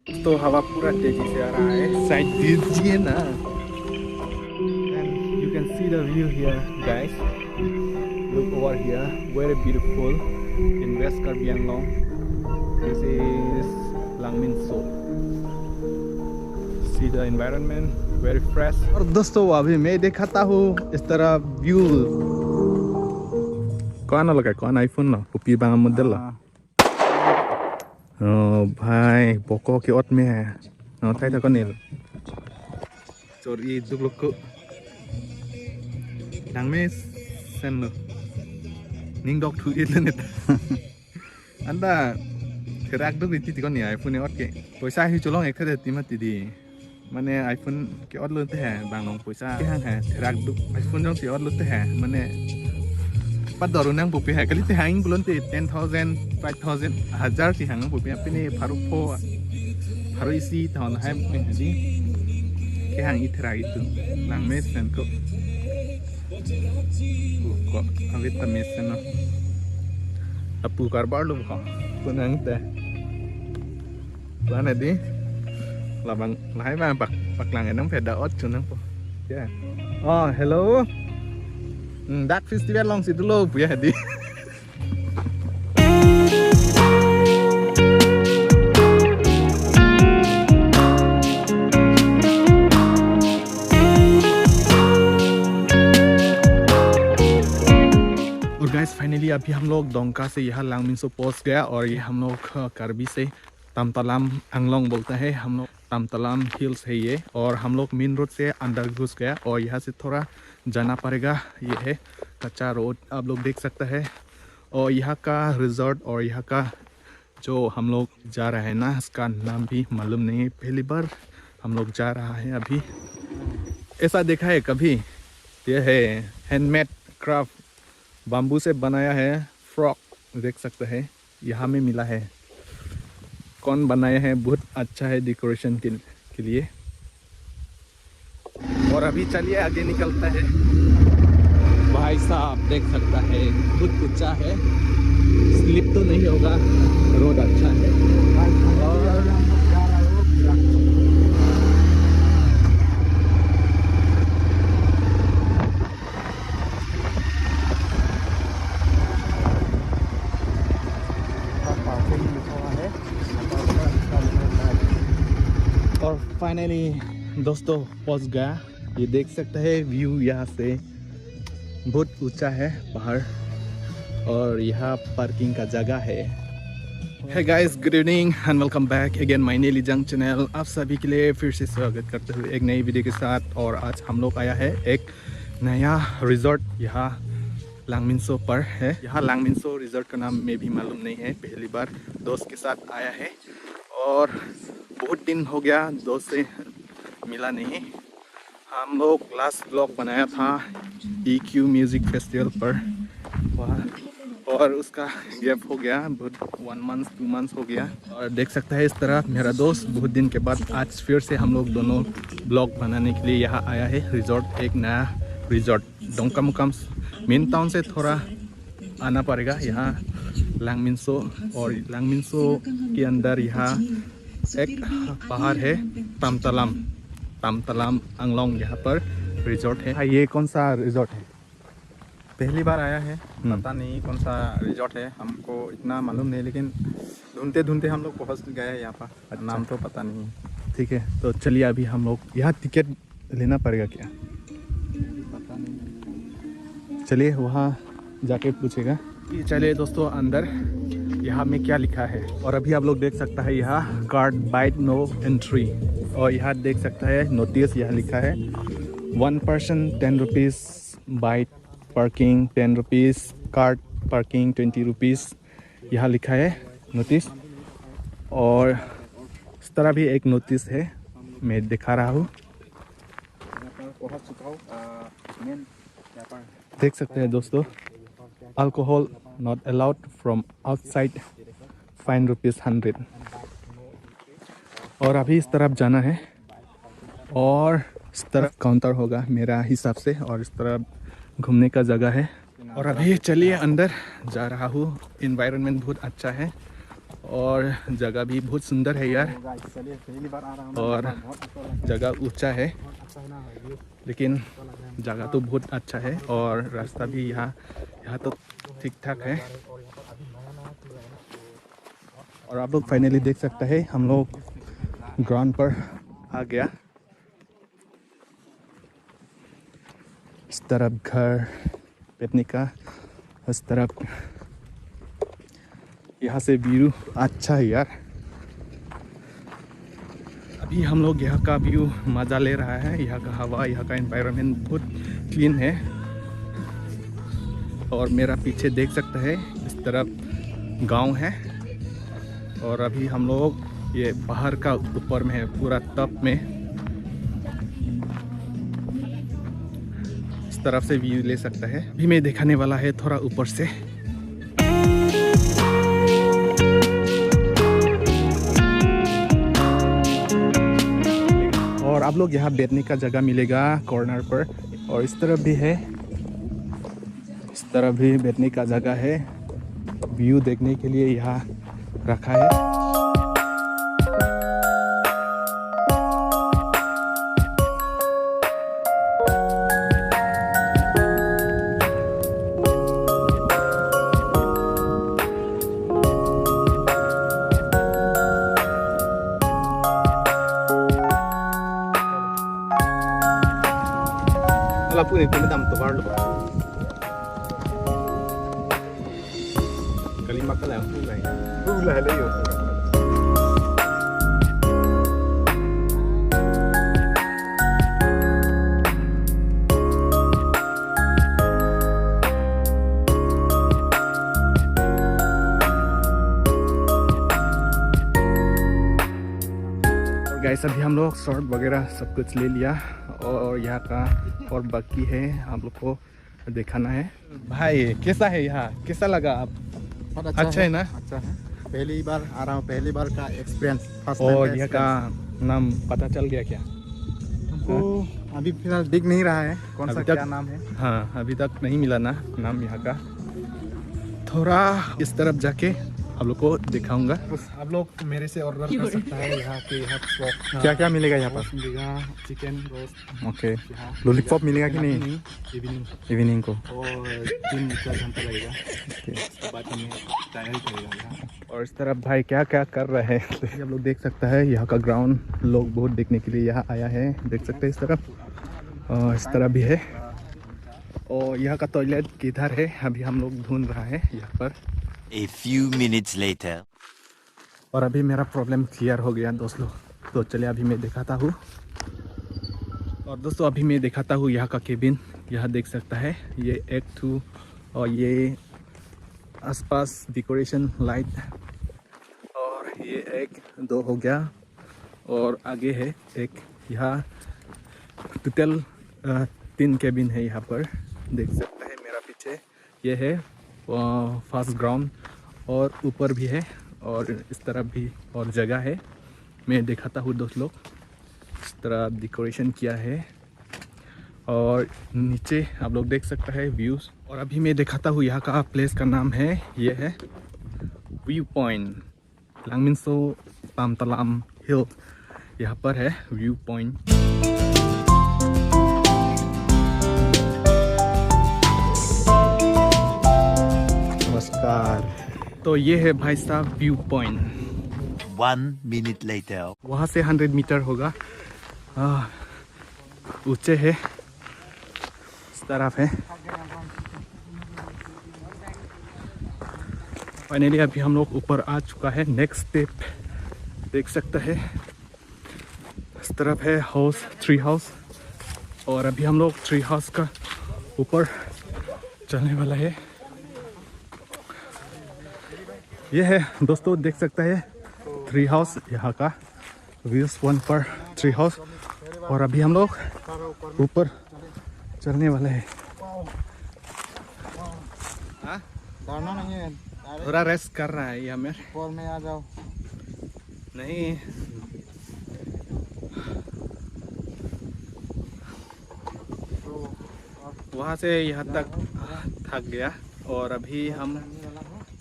तो हवा पूरा तेजी से आ रहा है, साइड दीजिए ना। And you can see the view here guys, look over here, very beautiful in West Karbi Anglong. This is Langmin So. See the environment, very fresh. और दोस्तों अभी मैं दिखाता हूँ इस तरह व्यू। कौन लगा, कौन आईफोन ना पुपी बांग मॉडल ला। भाई पोको के ओट में है, थाई था कौन चोरी दुख लुक नंग में sen lo ning dok thu it net anda kerak dok itu kon ya iPhone ot ke poisa hi cholong ek thade timat di mane iPhone ke ot lo te ha bang long poisa ke hang ha kerak dok iPhone jong ke ot lo te ha mane pat doru nang pupi ha kali te hang bulon te 10,000 5,000 1000 ti hang pupi apne pharu pho pharu isi thon ha me di ke hang ithra itu lang me sen ko kok awit tamis no apu karbar lu kok punang teh lan di labang lái ba bạc làng nóng phải đỡ chun nóng po yeah oh hello dark festival long situ lo puya di finally अभी हम लोग डोंका से यहाँ लांगमिन सो पहुँच गया और ये हम लोग कार्बी से तामतलाम आंगलोंग बोलता है, हम लोग तामतलाम हिल्स है ये। और हम लोग मेन रोड से अंदर घुस गया और यहाँ से थोड़ा जाना पड़ेगा। ये है कच्चा रोड, आप लोग देख सकते हैं। और यहाँ का रिजॉर्ट और यहाँ का जो हम लोग जा रहे हैं ना, इसका नाम भी मालूम नहीं है, पहली बार हम लोग जा रहा है अभी। ऐसा देखा है कभी? ये है हैंडमेड क्राफ्ट, बाम्बू से बनाया है फ्रॉक, देख सकते हैं यहाँ में मिला है। कौन बनाया है, बहुत अच्छा है डेकोरेशन के लिए। और अभी चलिए आगे निकलता है। भाई साहब देख सकता है बहुत ऊंचा है, स्लिप तो नहीं होगा, रोड अच्छा है। और फाइनली दोस्तों पहुंच गया। ये देख सकते हैं व्यू, यहाँ से बहुत ऊंचा है पहाड़ और यहाँ पार्किंग का जगह है। Hey guys, good evening and welcome back again my नीली जंग चैनल। आप सभी के लिए फिर से स्वागत करते हुए एक नई वीडियो के साथ। और आज हम लोग आया है एक नया रिजॉर्ट, यहाँ लांगमिन सो पर है। यहाँ लांगमिन सो रिजॉर्ट का नाम में भी मालूम नहीं है, पहली बार दोस्त के साथ आया है और बहुत दिन हो गया दोस्त से मिला नहीं। हम लोग लास्ट ब्लॉग बनाया था EQ म्यूज़िक फेस्टिवल पर और उसका गैप हो गया, बहुत 1 मंथ 2 मंथ हो गया। और देख सकता है इस तरह मेरा दोस्त बहुत दिन के बाद आज फिर से हम लोग दोनों ब्लॉग बनाने के लिए यहाँ आया है रिजॉर्ट, एक नया रिजॉर्ट डोंका मुकाम मेन टाउन से थोड़ा आना पड़ेगा यहाँ लांगमिन सो। और लांगमिन सो के अंदर यहाँ एक पहाड़ है तामतलाम आंगलोंग, यहाँ पर रिजॉर्ट है। ये कौन सा रिजॉर्ट है? पहली बार आया है, पता नहीं कौन सा रिजॉर्ट है, हमको इतना मालूम नहीं, लेकिन ढूंढते ढूंढते हम लोग पहुँच गए यहाँ पर। अच्छा। नाम तो पता नहीं। ठीक है, तो चलिए अभी हम लोग यहाँ टिकट लेना पड़ेगा क्या? पता नहीं, चलिए वहाँ जाके पूछेगा। चलिए दोस्तों अंदर यहाँ में क्या लिखा है। और अभी आप लोग देख सकता है यहाँ कार्ड बाइट नो एंट्री, और यहाँ देख सकता है नोटिस, यहाँ लिखा है 1 person 10 rupees, bike parking 10 rupees, car parking 20 rupees, यहाँ लिखा है नोटिस। और इस तरह भी एक नोटिस है, मैं दिखा रहा हूँ, देख सकते हैं दोस्तों। Alcohol not allowed from outside, fine ₹100। और अभी इस तरफ जाना है और इस तरफ काउंटर होगा मेरा हिसाब से, और इस तरफ घूमने का जगह है। और अभी चलिए अंदर जा रहा हूँ। इन्वायरमेंट बहुत अच्छा है और जगह भी बहुत सुंदर है यार। चलिए पहली बार आ रहा हूँ और बहुत अच्छा लगा, जगह ऊंचा है, बहुत अच्छा है ना व्यू। लेकिन जगह तो बहुत अच्छा है और रास्ता भी यहाँ तो ठीक ठाक है। और यहाँ पर अभी नया नया खुला है ना, और आप लोग फाइनली देख सकते हैं हम लोग ग्राउंड पर आ गया। इस तरफ घर बैठने का, उस तरफ यहाँ से व्यू अच्छा है यार। अभी हम लोग यहाँ का व्यू मज़ा ले रहा है। यहाँ का हवा, यहाँ का एनवायरनमेंट बहुत क्लीन है। और मेरा पीछे देख सकते हैं इस तरफ गांव है। और अभी हम लोग ये पहाड़ का ऊपर में है, पूरा टॉप में। इस तरफ से व्यू ले सकता है। अभी मैं दिखाने वाला है थोड़ा ऊपर से। और आप लोग यहाँ बैठने का जगह मिलेगा कॉर्नर पर। और इस तरफ भी है, इस तरफ भी बैठने का जगह है। व्यू देखने के लिए यहाँ रखा है। Lapu ini pindah tam tuar lupa. Kalimat kan yang pulai le yo. Guys अभी हम लोग शॉर्ट वगैरह सब कुछ ले लिया और यहाँ का और बाकी है हम लोग को दिखाना है। भाई कैसा है यहाँ, कैसा लगा आप? बहुत अच्छा है ना? अच्छा है, पहली बार आ रहा हूँ, पहली बार का एक्सपीरियंस। और यहाँ का नाम पता चल गया क्या? हमको अभी फिलहाल दिख नहीं रहा है कौन सा क्या नाम है। हाँ अभी तक नहीं मिला ना नाम यहाँ का। थोड़ा इस तरफ जाके आप लोग को दिखाऊंगा। आप लोग मेरे से ऑर्डर कर सकता है यहाँ के। यहाँ क्या क्या मिलेगा यहाँ पर? मिलेगा चिकन रोस्ट। ओके, लॉलीपॉप मिलेगा कि नहीं? इवनिंग को। और 3-4 घंटा लगेगा, उसके बाद हमें तैयारी करेगा यहाँ। और इस तरफ भाई क्या क्या कर रहे हैं तो आप लोग देख सकता है। यहाँ का ग्राउंड लोग बहुत देखने के लिए यहाँ आया है, देख सकते हैं इस तरफ। और इस तरफ भी है। और यहाँ का टॉयलेट किधर है अभी हम लोग ढूंढ रहा है यहाँ पर। A few minutes later. और अभी मेरा प्रॉब्लम क्लियर हो गया दोस्तों। तो चलिए अभी मैं दिखाता हूँ। और दोस्तों अभी मैं दिखाता हूँ यहाँ का केबिन। यहाँ देख सकता है ये 1-2 और ये आसपास डेकोरेशन लाइट। और ये 1-2 हो गया और आगे है एक। यहाँ टोटल 3 केबिन है यहाँ पर, देख सकता है मेरा पीछे। ये है फर्स्ट ग्राउंड और ऊपर भी है और इस तरफ भी और जगह है। मैं दिखाता हूँ दोस्तों, इस तरह डेकोरेशन किया है। और नीचे आप लोग देख सकते हैं व्यूज़। और अभी मैं दिखाता हूँ यहाँ का प्लेस का नाम है, ये है व्यू पॉइंट लांगमिनसो तामतलाम हिल। यहाँ पर है व्यू पॉइंट। नमस्कार। तो ये है भाई साहब व्यू पॉइंट। 1 minute later. वहाँ से 100 मीटर होगा, ऊंचे है, इस तरफ है। फाइनली अभी हम लोग ऊपर आ चुका है। नेक्स्ट स्टेप देख सकते हैं, इस तरफ है हाउस, ट्री हाउस। और अभी हम लोग ट्री हाउस का ऊपर चलने वाला है। ये है दोस्तों, देख सकते हैं ट्री हाउस, यहाँ का व्यूज 1 पर ट्री हाउस। और अभी हम लोग ऊपर चलने वाले हैं। डरना नहीं है, थोड़ा रेस्ट कर रहा है यहाँ में। ऊपर में आ जाओ। नहीं वहाँ से यहाँ तक थक गया। और अभी हम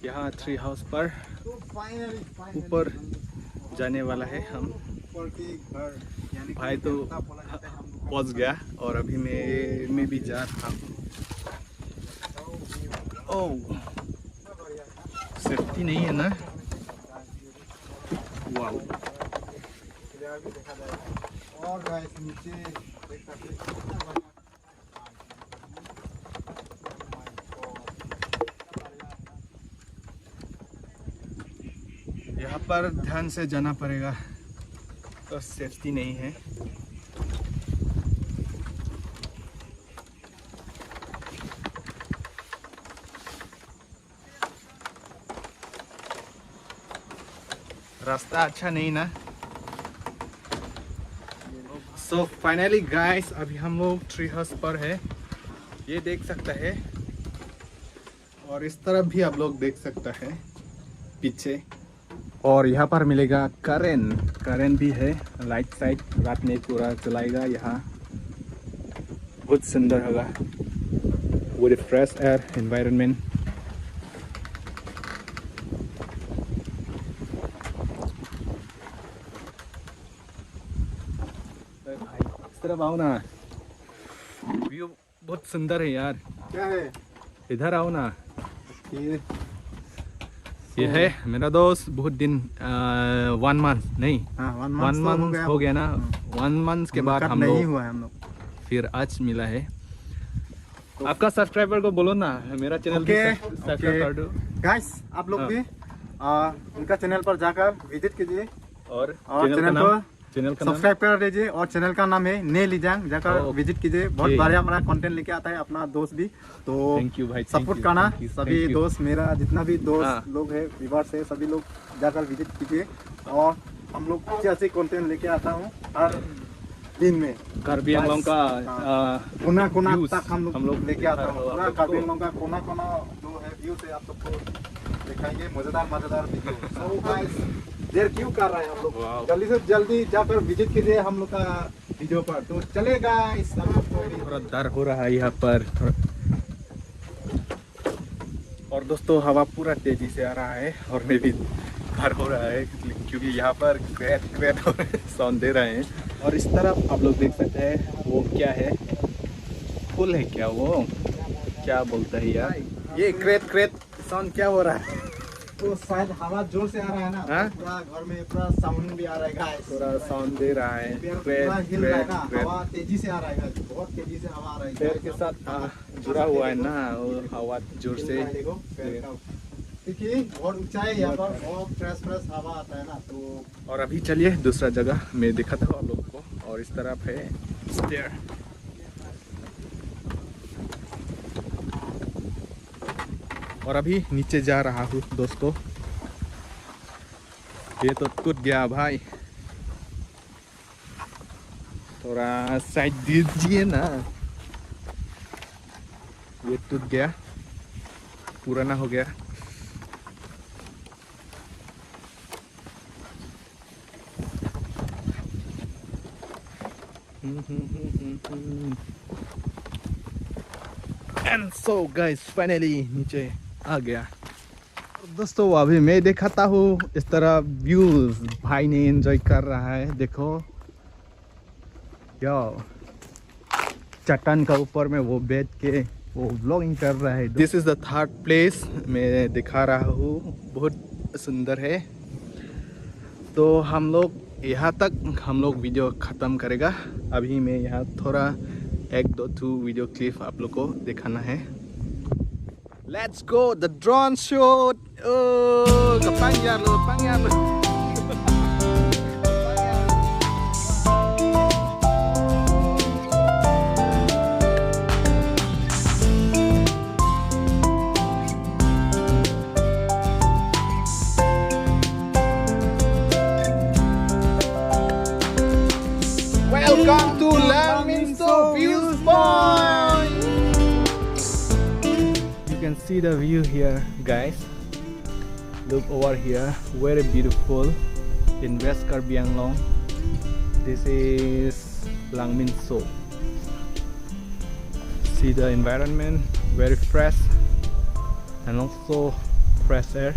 यहाँ ट्री हाउस पर ऊपर जाने वाला है हम। भाई तो पहुंच गया और अभी मैं भी जा रहा हूँ। ओह, सेफ्टी नहीं है ना। वाओ, और गाइस नीचे देख सकते हैं कितना बड़ा। यहाँ पर ध्यान से जाना पड़ेगा, तो सेफ्टी नहीं है। रास्ता अच्छा नहीं ना। सो फाइनली गाइस, अभी हम लोग ट्री हाउस पर है, ये देख सकता है। और इस तरफ भी आप लोग देख सकता है पीछे। और यहाँ पर मिलेगा करेंट भी है, लाइट साइड रात में पूरा चलाएगा। यहाँ बहुत सुंदर होगा, विद फ्रेश एयर एनवायरनमेंट। इस तरफ आओ ना, व्यू बहुत सुंदर है यार। क्या है? इधर आओ ना। ये है मेरा दोस्त, बहुत दिन 1 मंथ नहीं, हाँ, 1 मंथ हो गया ना। 1 मंथ के बाद हम नहीं लोग हुआ है हम लोग। फिर आज मिला है। आपका सब्सक्राइबर को बोलो ना, मेरा चैनल भी सब्सक्राइब कर दो गाइस। आप लोग भी उनका चैनल पर जाकर विजिट कीजिए और चैनल को सब्सक्राइब कर दीजिए। और चैनल का नाम है ने लिजांग, जाकर विजिट कीजिए। बहुत बढ़िया बड़ा कंटेंट लेके आता है अपना दोस्त भी, तो थैंक यू भाई, सपोर्ट करना। सभी दोस्त, मेरा जितना भी दोस्त लोग है, व्यूअर्स है, सभी लोग जाकर विजिट कीजिए। और हम लोग अच्छे कंटेंट लेके आता हूँ हर दिन में। कार्बी आंगलोंग का कोना कोना तक हम लोग लेके आता हूँ। पूरा कार्बी आंगलोंग का कोना कोना जो है व्यू से आप सबको दिखाएंगे, मजेदार वीडियो। सो गाइस, देर क्यों कर रहे हैं हम लोग, जल्दी से जल्दी जाकर विजिट कीजिए हम लोग का वीडियो पर। तो चलेगा, इस थोड़ा डर हो रहा है यहाँ पर। और दोस्तों, हवा पूरा तेजी से आ रहा है और मैं भी डर हो रहा है, क्योंकि यहाँ पर क्रेट साउंड दे रहे हैं। और इस तरफ आप लोग देख सकते हैं, वो क्या है, फुल है क्या, वो क्या बोलता है यार, ये क्रेट साउंड क्या हो रहा है? तो शायद हवा जोर से आ रहा है ना, हाँ? पूरा घर में पूरा साउंड भी आ रहा है गाइस। थोड़ा साउंड दे रहा है, पूरा हिल रहा है ना, हवा तेजी से आ रहा है गाइस, बहुत तेजी से हवा आ रहा है। पैर के साथ जुड़ा हुआ है ना, वो हवा जोर से। देखो देखिए, बहुत ऊंचा है यहाँ पर, बहुत फ्रेश हवा आता है ना। तो और अभी चलिए दूसरा जगह मैं दिखाता हूँ आप लोगों को। और इस तरफ है स्टेयर। और अभी नीचे जा रहा हूँ दोस्तों। ये तो टूट गया भाई, थोड़ा साइड दीजिए ना, ये टूट गया, पुराना हो गया। And so guys, finally नीचे आ गया। दोस्तों, अभी मैं दिखाता हूँ इस तरह व्यूज। भाई ने एंजॉय कर रहा है, देखो यो, चट्टान का ऊपर में वो बैठ के वो व्लॉगिंग कर रहा है। This is the third place मैं दिखा रहा हूँ, बहुत सुंदर है। तो हम लोग यहाँ तक हम लोग वीडियो ख़त्म करेगा। अभी मैं यहाँ थोड़ा 1-2 वीडियो क्लिप आप लोग को दिखाना है। Let's go the drone shoot. Oh, kepanjang lu. Welcome to Laminso Views Point. You can see the view here, guys. Look over here, very beautiful in West Karbi Anglong. This is Langminso. See the environment, very fresh and also fresh air.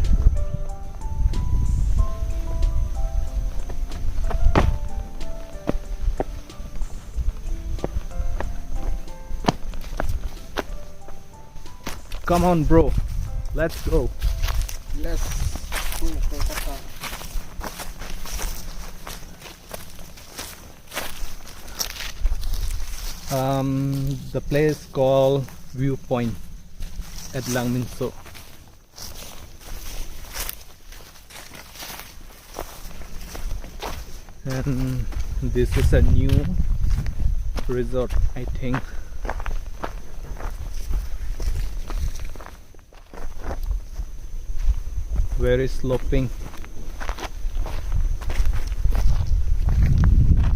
Come on, bro. Let's go. Let's go Kolkata. The place called Viewpoint at Lang Min So. And this is a new resort, I think. Very sloping.